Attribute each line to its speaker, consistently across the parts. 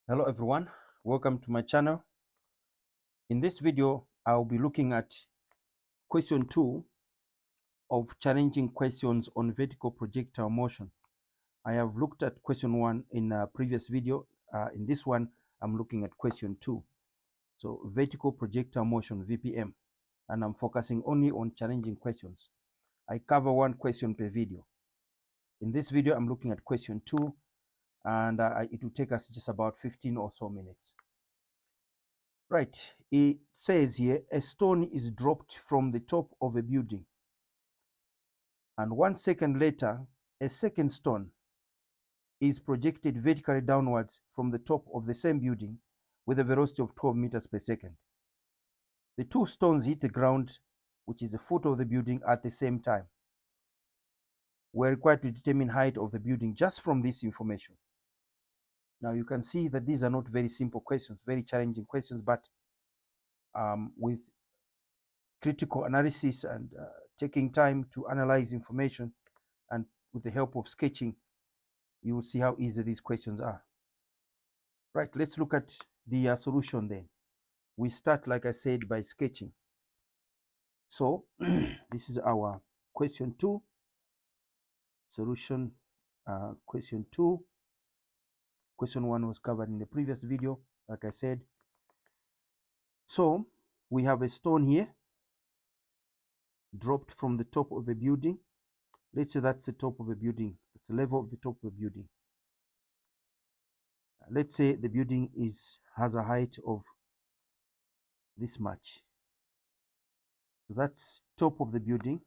Speaker 1: Hello everyone, welcome to my channel. In this video, I'll be looking at question 2 of challenging questions on vertical projectile motion. I have looked at question 1 in a previous video. In this one, I'm looking at question 2. So vertical projectile motion, VPM, and I'm focusing only on challenging questions. I cover one question per video. In this video, I'm looking at question 2, and it will take us just about 15 or so minutes. Right, it says here a stone is dropped from the top of a building, and 1 second later, a second stone is projected vertically downwards from the top of the same building with a velocity of 12 meters per second. The two stones hit the ground, which is the foot of the building, at the same time. We're required to determine height of the building just from this information. Now you can see that these are not very simple questions, very challenging questions, but with critical analysis and taking time to analyze information, and with the help of sketching, you will see how easy these questions are. Right, let's look at the solution then. We start, like I said, by sketching. So this is our question 2, solution, question 2. Question 1 was covered in the previous video, like I said. So we have a stone here dropped from the top of a building. Let's say that's the top of a building. It's the level of the top of a building. Let's say the building has a height of this much. So that's top of the building.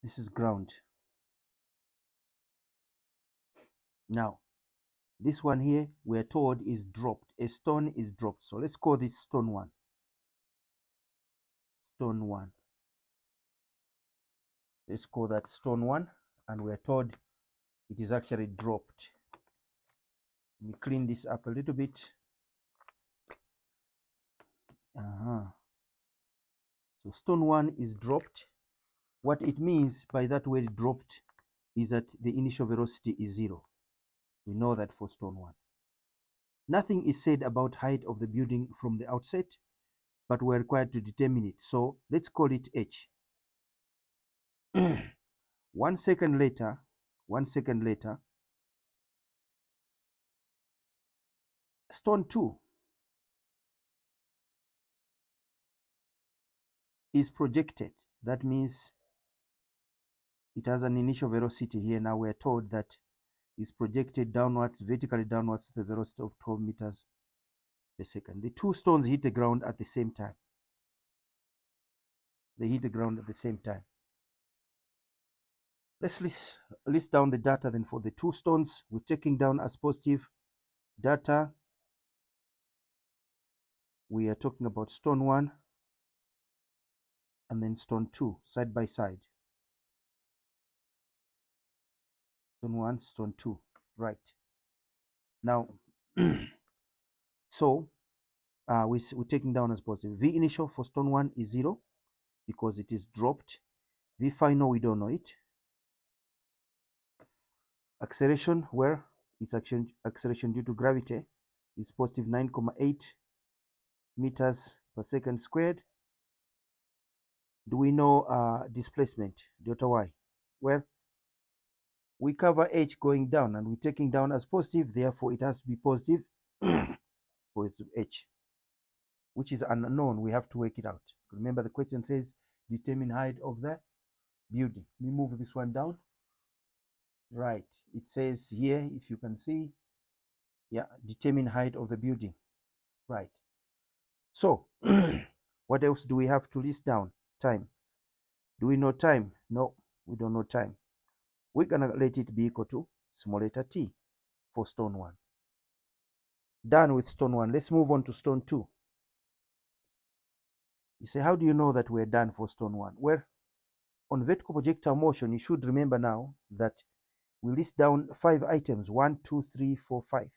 Speaker 1: This is ground. Now, this one here, we're told, is dropped. A stone is dropped. So let's call this stone 1. Stone 1. Let's call that stone 1. And we're told it is actually dropped. Let me clean this up a little bit. So stone 1 is dropped. What it means by that word dropped is that the initial velocity is 0. We know that for stone 1. Nothing is said about height of the building from the outset, but we're required to determine it. So let's call it h. 1 second later, stone 2 is projected. That means it has an initial velocity here. Now we're told that it's projected downwards, vertically downwards, to the velocity of 12 meters per second. The two stones hit the ground at the same time. They hit the ground at the same time. Let's list down the data then for the two stones. We're taking down as positive data. We are talking about stone 1 and then stone 2 side by side. Stone 1, stone 2, right. Now, so we're taking down as positive. V initial for stone 1 is 0 because it is dropped. V final, we don't know it. Acceleration, where it's acceleration due to gravity, is positive 9.8 meters per second squared. Do we know displacement, delta y? Well, we cover h going down, and we're taking down as positive, therefore it has to be positive for h, which is unknown. We have to work it out. Remember, the question says determine height of the building. Let me move this one down. Right, it says here, if you can see, yeah, determine height of the building. Right. So what else do we have to list down? Time. Do we know time? No, we don't know time. We're gonna let it be equal to small letter t for stone 1. Done with stone 1. Let's move on to stone 2. You say, how do you know that we're done for stone 1? Well, on vertical projectile motion, you should remember now that we list down 5 items: 1, 2, 3, 4, 5.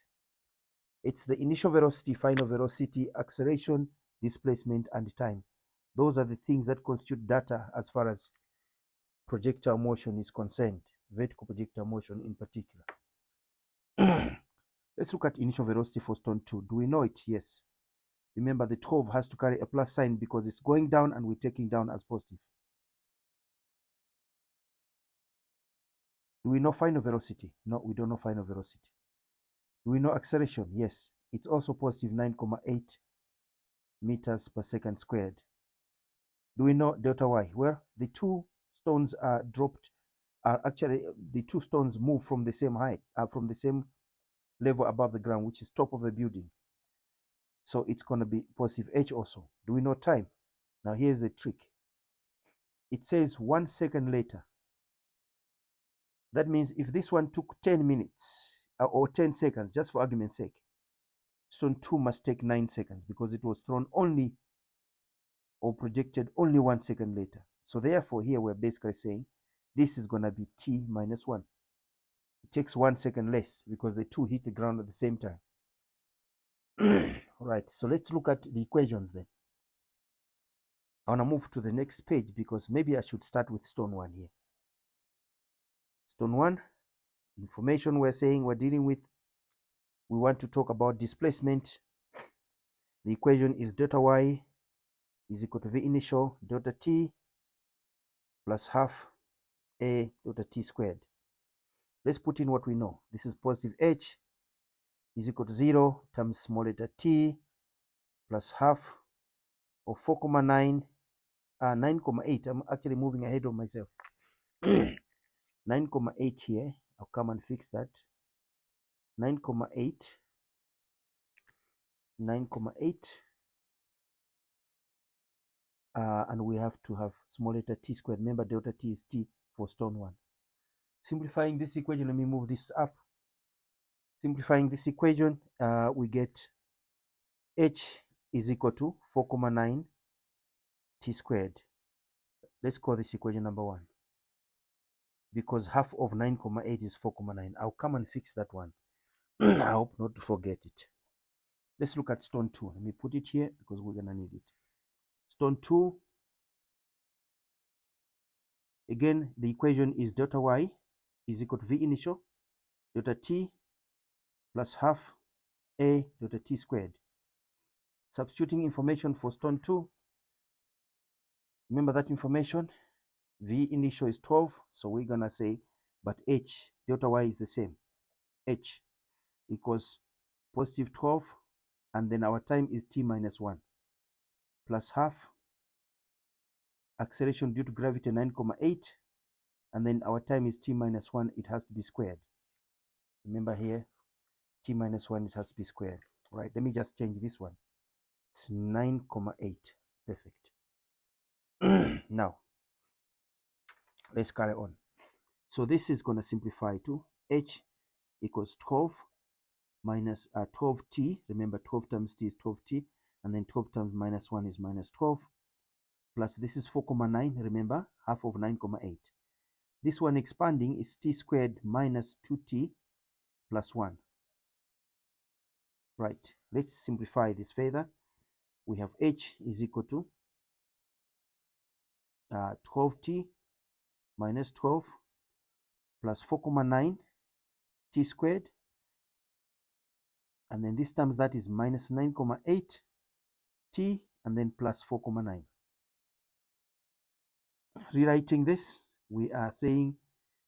Speaker 1: It's the initial velocity, final velocity, acceleration, displacement, and time. Those are the things that constitute data as far as projectile motion is concerned, vertical projectile motion in particular. Let's look at initial velocity for stone 2. Do we know it? Yes. Remember, the 12 has to carry a plus sign because it's going down and we're taking down as positive. Do we know final velocity? No, we don't know final velocity. Do we know acceleration? Yes. It's also positive 9.8 meters per second squared. Do we know delta y? Well, the two stones are dropped, are actually, the two stones move from the same height, from the same level above the ground, which is top of the building. So it's going to be positive h also. Do we know time? Now here's the trick. It says 1 second later. That means if this one took 10 minutes or 10 seconds, just for argument's sake, stone 2 must take 9 seconds because it was thrown only or projected only 1 second later. So therefore here we're basically saying this is going to be t minus 1. It takes 1 second less because the two hit the ground at the same time. All right, so let's look at the equations then. I want to move to the next page because maybe I should start with stone 1 here. Stone 1, information we're saying we're dealing with. We want to talk about displacement. The equation is delta y is equal to v initial delta t plus half a delta t squared. Let's put in what we know. This is positive h is equal to 0 times small letter t plus half of 4.9, 9.8. I'm actually moving ahead of myself. 9.8 here. I'll come and fix that. 9.8, 9.8. And we have to have small letter t squared. Remember, delta t is t for stone 1. Simplifying this equation, let me move this up. Simplifying this equation, we get h is equal to 4.9 t squared. Let's call this equation number 1 because half of 9.8 is 4.9. I'll come and fix that one. I hope not to forget it. Let's look at stone 2. Let me put it here because we're gonna need it. Stone 2, again, the equation is delta y is equal to v initial delta t plus half a delta t squared. Substituting information for stone 2, remember that information, v initial is 12, so we're gonna say, but h delta y is the same. H equals positive 12, and then our time is t minus 1 plus half acceleration due to gravity 9.8, and then our time is t minus 1. It has to be squared. Remember here, t minus 1, it has to be squared. All right, let me just change this one. It's 9.8. Perfect. Now let's carry on. So this is going to simplify to h equals 12 minus 12t. Remember, 12 times t is 12t, and then 12 times minus 1 is minus 12, plus this is 4.9. Remember, half of 9.8. This one expanding is t squared minus 2t plus 1. Right, let's simplify this further. We have h is equal to 12t minus 12 plus 4.9 t squared, and then this times that is minus 9.8 t, and then plus 4.9. Rewriting this, we are saying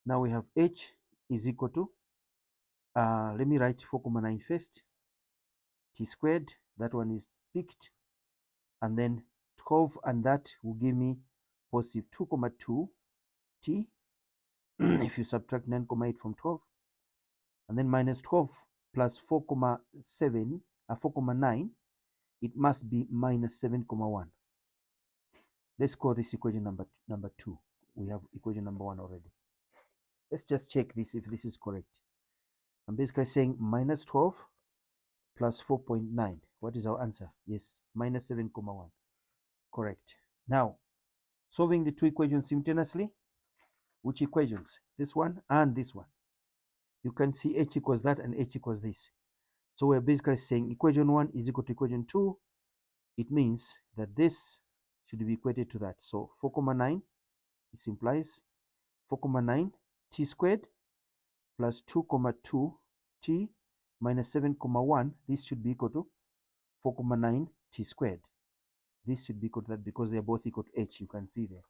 Speaker 1: now we have h is equal to, let me write 4.9 first, t squared, that one is picked, and then 12, and that will give me positive 2.2 t if you subtract 9.8 from 12, and then minus 12 plus 4.7, 4.9, it must be minus 7.1. Let's call this equation number 2. We have equation number 1 already. Let's just check this if this is correct. I'm basically saying minus 12 plus 4.9. What is our answer? Yes, minus 7.1. Correct. Now, solving the two equations simultaneously. Which equations? This one and this one. You can see h equals that and h equals this. So we're basically saying equation 1 is equal to equation 2. It means that this should be equated to that. So 4,9, this implies 4,9 t squared plus 2,2 t minus 7,1. This should be equal to 4,9 t squared. This should be equal to that because they are both equal to h. You can see there.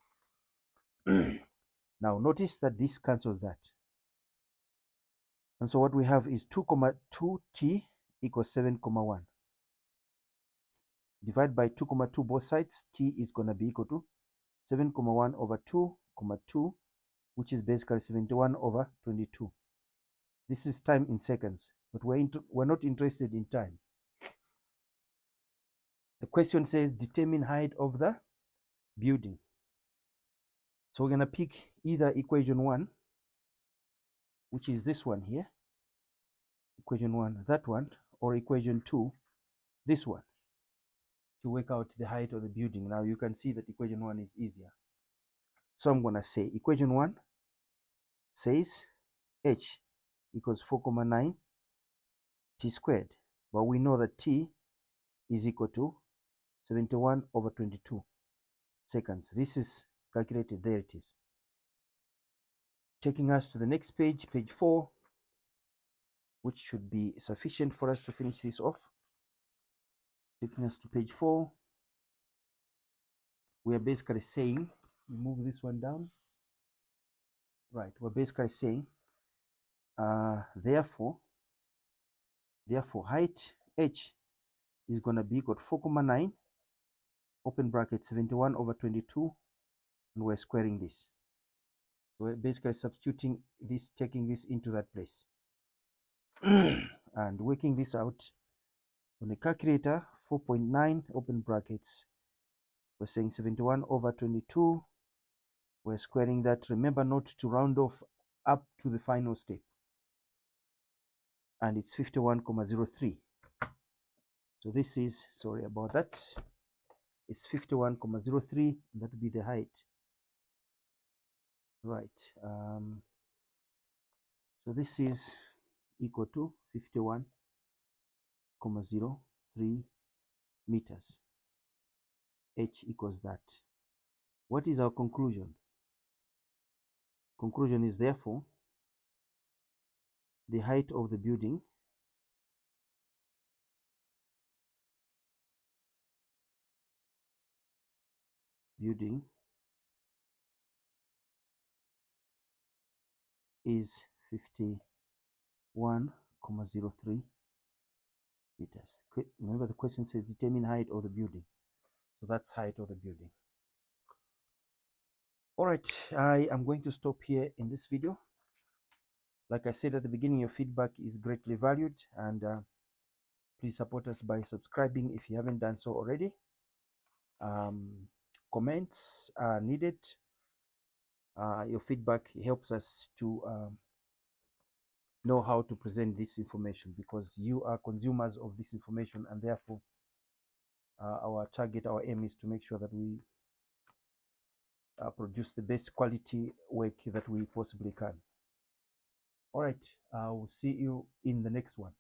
Speaker 1: Now notice that this cancels that. And so what we have is 2,2t equals 7,1. Divide by 2,2 both sides. T is going to be equal to 7,1 over 2,2, which is basically 71 over 22. This is time in seconds, but we're not interested in time. The question says determine height of the building. So we're going to pick either equation 1, which is this one here, equation 1, that one, or equation 2, this one, to work out the height of the building. Now you can see that equation 1 is easier. So I'm going to say equation 1 says h equals 4,9 t squared, but we know that t is equal to 71 over 22 seconds. This is calculated. There it is. Taking us to the next page, page 4, which should be sufficient for us to finish this off. Taking us to page 4, we are basically saying, move this one down. Right, we're basically saying, therefore height h is going to be equal to 4,9 open bracket 71 over 22, and we're squaring this. So we're basically substituting this, taking this into that place. And working this out on a calculator, 4.9 open brackets, we're saying 71 over 22, we're squaring that. Remember not to round off up to the final step, and it's 51,03. So this is, sorry about that, it's 51,03. That would be the height, right? So this is equal to 51,03 meters. H equals that. What is our conclusion? Conclusion is therefore the height of the building is 51,03 meters. Remember the question says determine height of the building. So that's height of the building. All right, I am going to stop here in this video. Like I said at the beginning, your feedback is greatly valued, and please support us by subscribing if you haven't done so already. Comments are needed. Your feedback helps us to know how to present this information, because you are consumers of this information, and therefore our target, our aim is to make sure that we produce the best quality work that we possibly can. All right, I will see you in the next one.